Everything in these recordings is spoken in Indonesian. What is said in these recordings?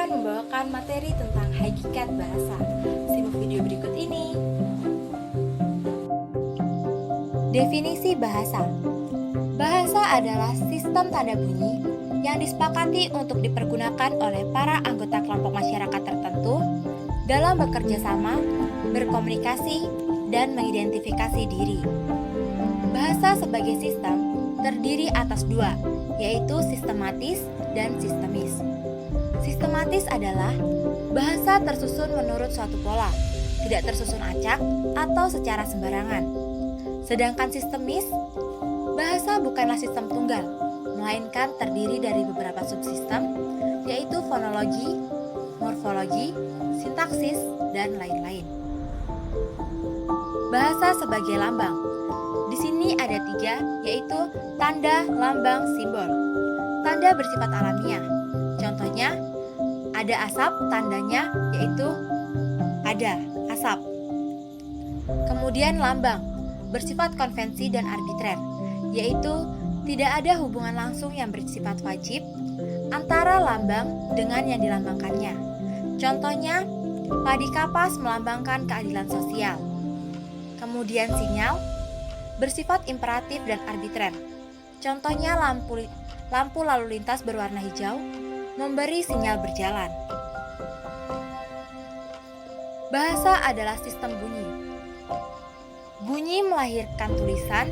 akan membawakan materi tentang hakikat bahasa. Simak video berikut ini. Definisi bahasa. Bahasa adalah sistem tanda bunyi yang disepakati untuk dipergunakan oleh para anggota kelompok masyarakat tertentu dalam bekerja sama, berkomunikasi, dan mengidentifikasi diri. Bahasa sebagai sistem terdiri atas dua, yaitu sistematis dan sistemis. Sistematis adalah bahasa tersusun menurut suatu pola, tidak tersusun acak atau secara sembarangan. Sedangkan sistemis, bahasa bukanlah sistem tunggal, melainkan terdiri dari beberapa subsistem, yaitu fonologi, morfologi, sintaksis, dan lain-lain. Bahasa sebagai lambang. Di sini ada tiga, yaitu tanda, lambang, simbol. Tanda bersifat alamiah. Contohnya, ada asap, tandanya yaitu ada asap. Kemudian lambang, bersifat konvensi dan arbitrer, yaitu tidak ada hubungan langsung yang bersifat wajib antara lambang dengan yang dilambangkannya. Contohnya, padi kapas melambangkan keadilan sosial. Kemudian sinyal, bersifat imperatif dan arbitrer. Contohnya lampu lalu lintas berwarna hijau memberi sinyal berjalan. Bahasa adalah sistem bunyi. Bunyi melahirkan tulisan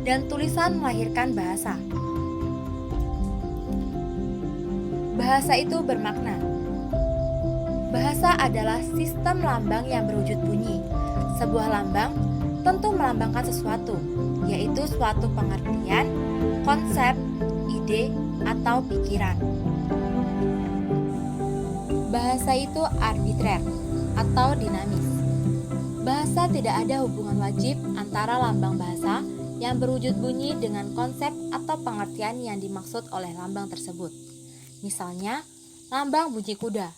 dan tulisan melahirkan bahasa. Bahasa itu bermakna. Bahasa adalah sistem lambang yang berwujud bunyi. Sebuah lambang tentu melambangkan sesuatu, yaitu suatu pengertian, konsep, ide, atau pikiran. Bahasa itu arbitrer atau dinamis. Bahasa tidak ada hubungan wajib antara lambang bahasa yang berwujud bunyi dengan konsep atau pengertian yang dimaksud oleh lambang tersebut. Misalnya, lambang bunyi kuda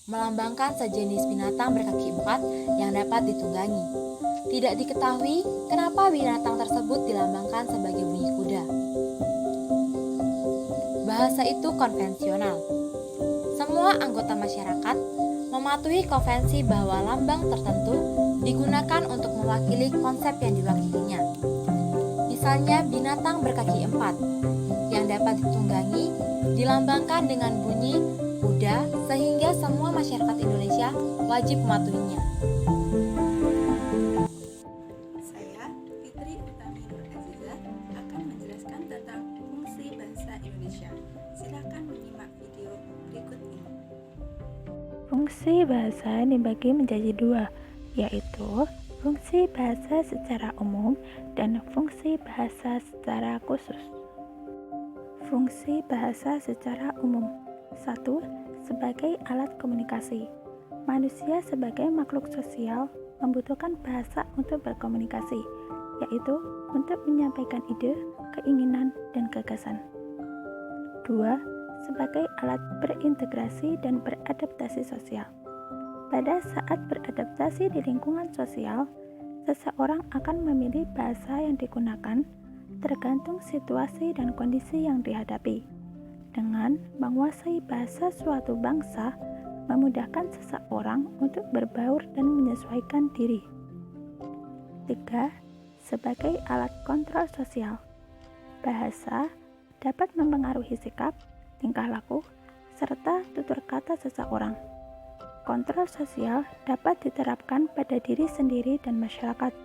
melambangkan sejenis binatang berkaki empat yang dapat ditunggangi. Tidak diketahui kenapa binatang tersebut dilambangkan sebagai bunyi kuda. Bahasa itu konvensional. Semua anggota masyarakat mematuhi konvensi bahwa lambang tertentu digunakan untuk mewakili konsep yang diwakilinya. Misalnya binatang berkaki empat yang dapat ditunggangi dilambangkan dengan bunyi kuda sehingga semua masyarakat Indonesia wajib mematuhinya. Saya, Fitri Utami Nur Aziza, akan menjelaskan tentang fungsi bahasa Indonesia. Silakan menyimak video berikut ini. Fungsi bahasa dibagi menjadi dua, yaitu fungsi bahasa secara umum dan fungsi bahasa secara khusus. Fungsi bahasa secara umum. 1. Sebagai alat komunikasi. Manusia sebagai makhluk sosial membutuhkan bahasa untuk berkomunikasi, yaitu untuk menyampaikan ide, keinginan, dan gagasan. 2. Sebagai alat berintegrasi dan beradaptasi sosial. Pada saat beradaptasi di lingkungan sosial, seseorang akan memilih bahasa yang digunakan tergantung situasi dan kondisi yang dihadapi. Dengan menguasai bahasa suatu bangsa, memudahkan seseorang untuk berbaur dan menyesuaikan diri. 3. Sebagai alat kontrol sosial. Bahasa dapat mempengaruhi sikap, tingkah laku, serta tutur kata seseorang. Kontrol sosial dapat diterapkan pada diri sendiri dan masyarakat.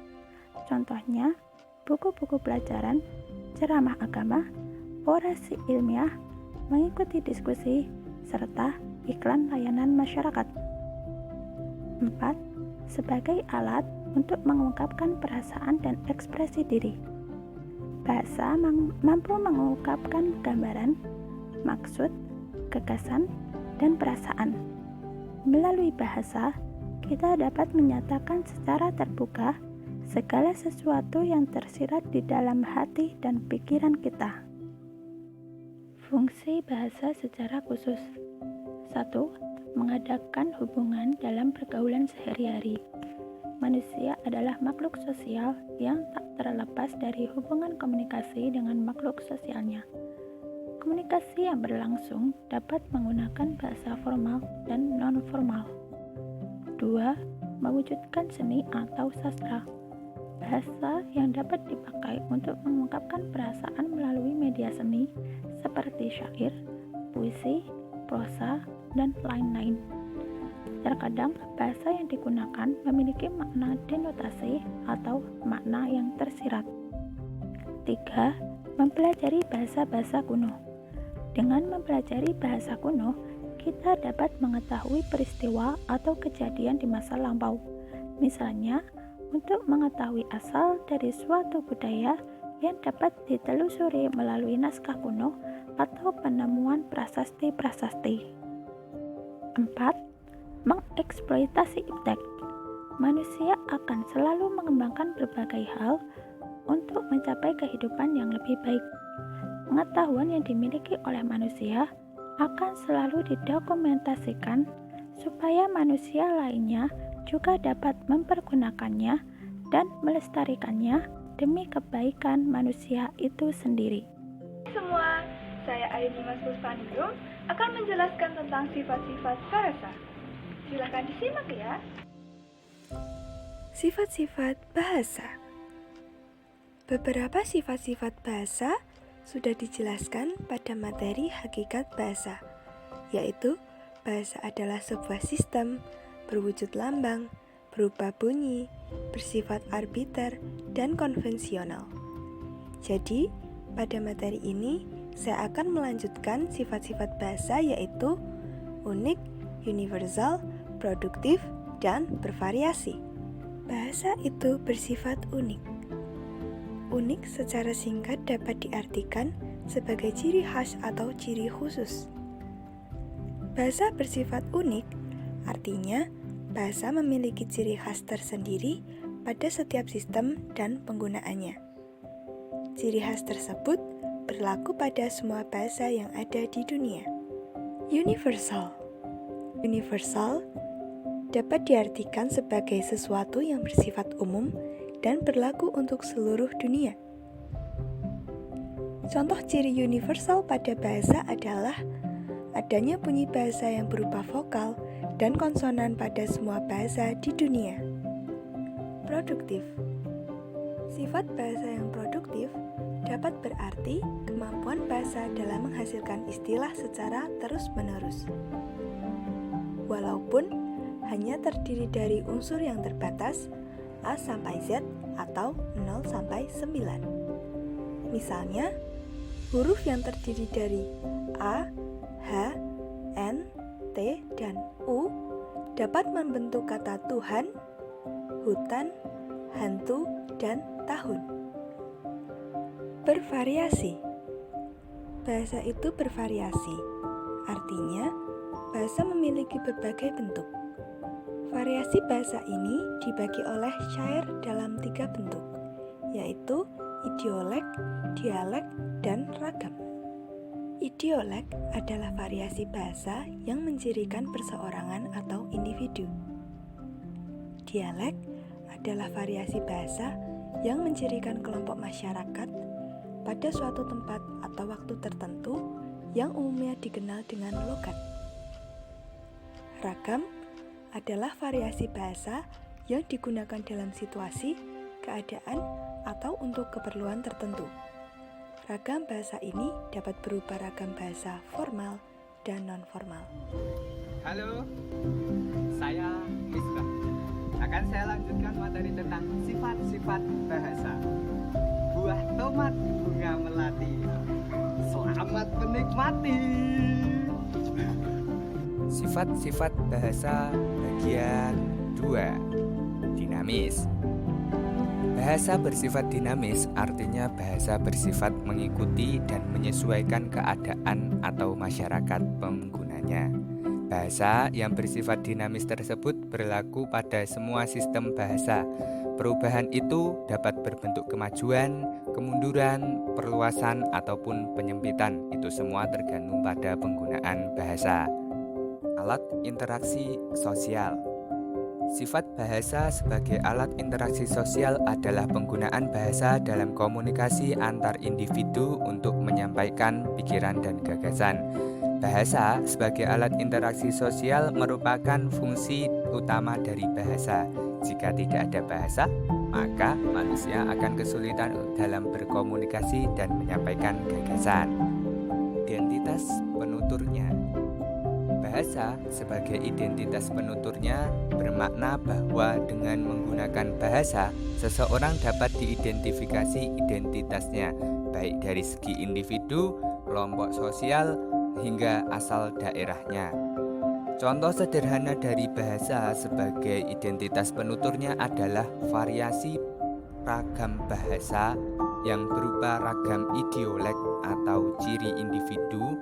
Contohnya, buku-buku pelajaran, ceramah agama, orasi ilmiah, mengikuti diskusi, serta iklan layanan masyarakat. 4. Sebagai alat untuk mengungkapkan perasaan dan ekspresi diri. Bahasa mampu mengungkapkan gambaran, maksud, gagasan, dan perasaan. Melalui bahasa, kita dapat menyatakan secara terbuka segala sesuatu yang tersirat di dalam hati dan pikiran kita. Fungsi bahasa secara khusus. 1. Mengadakan hubungan dalam pergaulan sehari-hari. Manusia adalah makhluk sosial yang tak terlepas dari hubungan komunikasi dengan makhluk sosialnya. Komunikasi yang berlangsung dapat menggunakan bahasa formal dan non-formal. 2. Mewujudkan seni atau sastra. Bahasa yang dapat dipakai untuk mengungkapkan perasaan melalui media seni seperti syair, puisi, prosa, dan lain-lain. Terkadang bahasa yang digunakan memiliki makna denotasi atau makna yang tersirat. 3. Mempelajari bahasa-bahasa kuno. Dengan mempelajari bahasa kuno, kita dapat mengetahui peristiwa atau kejadian di masa lampau. Misalnya, untuk mengetahui asal dari suatu budaya yang dapat ditelusuri melalui naskah kuno atau penemuan prasasti-prasasti. 4. Mengeksploitasi iptek. Manusia akan selalu mengembangkan berbagai hal untuk mencapai kehidupan yang lebih baik. Pengetahuan yang dimiliki oleh manusia akan selalu didokumentasikan supaya manusia lainnya juga dapat mempergunakannya dan melestarikannya demi kebaikan manusia itu sendiri. Semua, saya Aini Mas Puspaningrum akan menjelaskan tentang sifat-sifat bahasa. Silakan disimak ya. Sifat-sifat bahasa. Beberapa sifat-sifat bahasa sudah dijelaskan pada materi hakikat bahasa, yaitu bahasa adalah sebuah sistem berwujud lambang, berupa bunyi, bersifat arbiter, dan konvensional. Jadi, pada materi ini saya akan melanjutkan sifat-sifat bahasa yaitu unik, universal, produktif, dan bervariasi. Bahasa itu bersifat unik. Unik secara singkat dapat diartikan sebagai ciri khas atau ciri khusus. Bahasa bersifat unik artinya bahasa memiliki ciri khas tersendiri pada setiap sistem dan penggunaannya. Ciri khas tersebut berlaku pada semua bahasa yang ada di dunia. Universal. Universal dapat diartikan sebagai sesuatu yang bersifat umum dan berlaku untuk seluruh dunia. Contoh ciri universal pada bahasa adalah adanya bunyi bahasa yang berupa vokal dan konsonan pada semua bahasa di dunia. Produktif. Sifat bahasa yang produktif dapat berarti kemampuan bahasa dalam menghasilkan istilah secara terus-menerus. Walaupun hanya terdiri dari unsur yang terbatas A sampai Z atau 0 sampai 9. Misalnya, huruf yang terdiri dari A, H, N, T, dan U dapat membentuk kata Tuhan, hutan, hantu, dan tahun. Bervariasi. Bahasa itu bervariasi, artinya bahasa memiliki berbagai bentuk. Variasi bahasa ini dibagi oleh syair dalam 3 bentuk, yaitu idiolek, dialek, dan ragam. Idiolek adalah variasi bahasa yang mencirikan perseorangan atau individu. Dialek adalah variasi bahasa yang mencirikan kelompok masyarakat pada suatu tempat atau waktu tertentu yang umumnya dikenal dengan logat. Ragam adalah variasi bahasa yang digunakan dalam situasi, keadaan, atau untuk keperluan tertentu. Ragam bahasa ini dapat berupa ragam bahasa formal dan non-formal. Halo, saya Misbah. Akan saya lanjutkan materi tentang sifat-sifat bahasa. Buah tomat, bunga melati. Selamat menikmati. Sifat-sifat bahasa bagian 2. Dinamis. Bahasa bersifat dinamis artinya bahasa bersifat mengikuti dan menyesuaikan keadaan atau masyarakat penggunanya. Bahasa yang bersifat dinamis tersebut berlaku pada semua sistem bahasa. Perubahan itu dapat berbentuk kemajuan, kemunduran, perluasan, ataupun penyempitan. Itu semua tergantung pada penggunaan bahasa. Alat interaksi sosial. Sifat bahasa sebagai alat interaksi sosial adalah penggunaan bahasa dalam komunikasi antar individu untuk menyampaikan pikiran dan gagasan. Bahasa sebagai alat interaksi sosial merupakan fungsi utama dari bahasa. Jika tidak ada bahasa, maka manusia akan kesulitan dalam berkomunikasi dan menyampaikan gagasan. Identitas penuturnya. Bahasa sebagai identitas penuturnya bermakna bahwa dengan menggunakan bahasa, seseorang dapat diidentifikasi identitasnya, baik dari segi individu, kelompok sosial, hingga asal daerahnya. Contoh sederhana dari bahasa sebagai identitas penuturnya adalah variasi ragam bahasa yang berupa ragam idiolek atau ciri individu,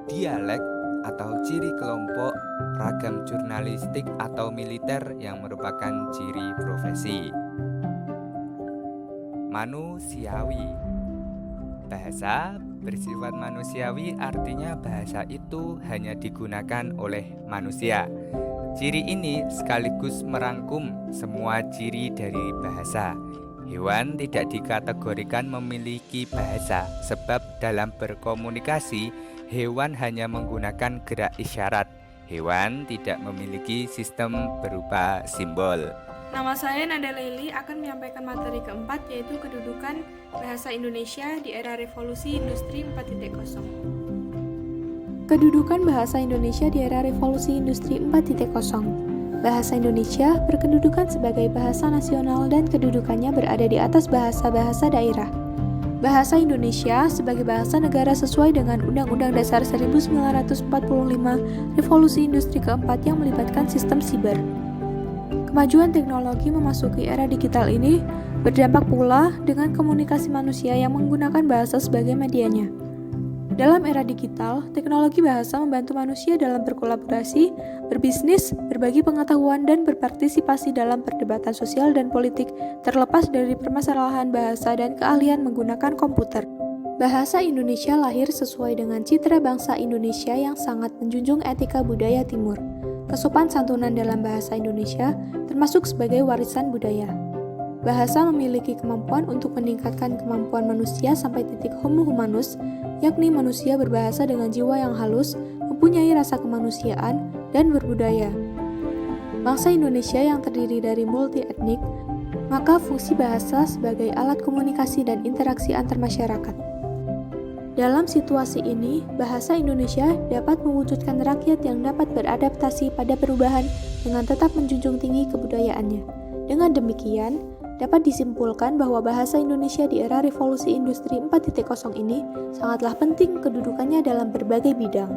dialek atau ciri kelompok, ragam jurnalistik atau militer yang merupakan ciri profesi. Manusiawi. Bahasa bersifat manusiawi artinya bahasa itu hanya digunakan oleh manusia. Ciri ini sekaligus merangkum semua ciri dari bahasa. Hewan tidak dikategorikan memiliki bahasa sebab dalam berkomunikasi hewan hanya menggunakan gerak isyarat. Hewan tidak memiliki sistem berupa simbol. Nama saya Nada Leili akan menyampaikan materi keempat, yaitu kedudukan bahasa Indonesia di era revolusi industri 4.0. Kedudukan bahasa Indonesia di era revolusi industri 4.0. Bahasa Indonesia berkedudukan sebagai bahasa nasional dan kedudukannya berada di atas bahasa-bahasa daerah. Bahasa Indonesia sebagai bahasa negara sesuai dengan Undang-Undang Dasar 1945 Revolusi Industri keempat yang melibatkan sistem siber. Kemajuan teknologi memasuki era digital ini berdampak pula dengan komunikasi manusia yang menggunakan bahasa sebagai medianya. Dalam era digital, teknologi bahasa membantu manusia dalam berkolaborasi, berbisnis, berbagi pengetahuan, dan berpartisipasi dalam perdebatan sosial dan politik terlepas dari permasalahan bahasa dan keahlian menggunakan komputer. Bahasa Indonesia lahir sesuai dengan citra bangsa Indonesia yang sangat menjunjung etika budaya timur. Kesopan santunan dalam bahasa Indonesia termasuk sebagai warisan budaya. Bahasa memiliki kemampuan untuk meningkatkan kemampuan manusia sampai titik homo humanus, yakni manusia berbahasa dengan jiwa yang halus, mempunyai rasa kemanusiaan, dan berbudaya. Bangsa Indonesia yang terdiri dari multi-etnik, maka fungsi bahasa sebagai alat komunikasi dan interaksi antar masyarakat. Dalam situasi ini, bahasa Indonesia dapat mewujudkan rakyat yang dapat beradaptasi pada perubahan dengan tetap menjunjung tinggi kebudayaannya. Dengan demikian, dapat disimpulkan bahwa bahasa Indonesia di era revolusi industri 4.0 ini sangatlah penting kedudukannya dalam berbagai bidang.